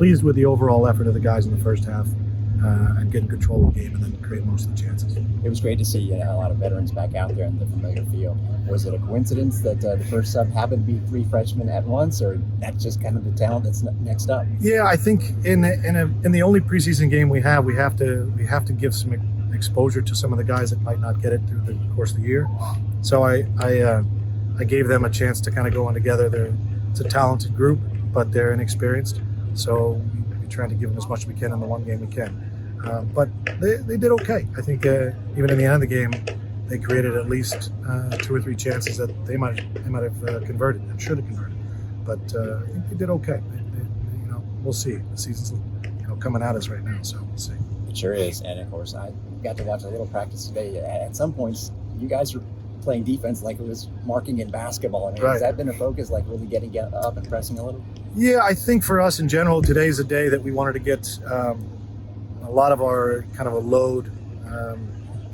pleased with the overall effort of the guys in the first half and getting control of the game and then create most of the chances. It was great to see a lot of veterans back out there in the familiar field. Was it a coincidence that the first sub happened to be 3 freshmen at once, or that's just kind of the talent that's next up? Yeah, I think in the only preseason game we have to give some exposure to some of the guys that might not get it through the course of the year. So I gave them a chance to kind of go on together. It's a talented group, but they're inexperienced. So we're trying to give them as much as we can in the one game we can. But they did okay. I think even in the end of the game, they created at least 2 or 3 chances that they might have converted and should have converted. But I think they did okay. We'll see. The season's coming at us right now, so we'll see. It sure is. And of course, I got to watch a little practice today. At some points, you guys were playing defense like it was marking in basketball. I mean, right. Has that been a focus, like really getting up and pressing a little? Yeah, I think for us in general, today's a day that we wanted to get a lot of our kind of a load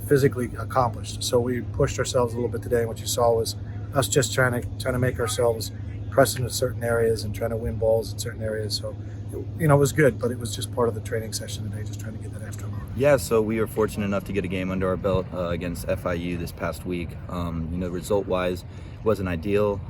physically accomplished. So we pushed ourselves a little bit today. And what you saw was us just trying to make ourselves press into certain areas and trying to win balls in certain areas. So it was good, but it was just part of the training session today, just trying to get that extra load. Yeah, so we were fortunate enough to get a game under our belt against FIU this past week. Result-wise, it wasn't ideal.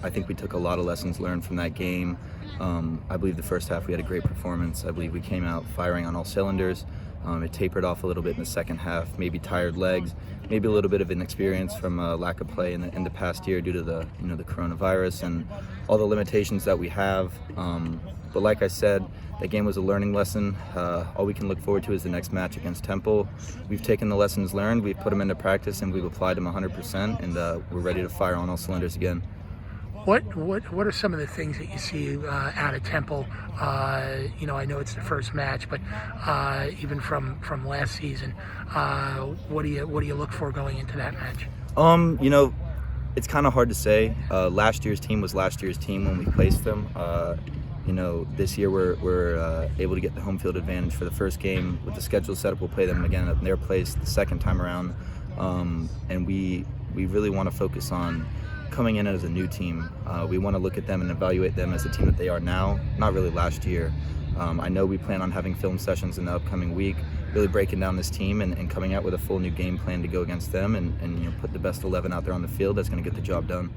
I think we took a lot of lessons learned from that game. I believe the first half we had a great performance. I believe we came out firing on all cylinders. It tapered off a little bit in the second half, maybe tired legs, maybe a little bit of inexperience from lack of play in the past year due to the coronavirus and all the limitations that we have. But like I said, that game was a learning lesson. All we can look forward to is the next match against Temple. We've taken the lessons learned, we've put them into practice, and we've applied them 100%, and we're ready to fire on all cylinders again. What are some of the things that you see out of Temple? I know it's the first match, but even from last season, what do you look for going into that match? It's kind of hard to say. Last year's team was last year's team when we placed them. This year we're able to get the home field advantage for the first game. With the schedule set up, we'll play them again at their place the second time around, and we really want to focus on coming in as a new team. We want to look at them and evaluate them as the team that they are now, not really last year. I know we plan on having film sessions in the upcoming week, really breaking down this team and coming out with a full new game plan to go against them and put the best 11 out there on the field that's going to get the job done.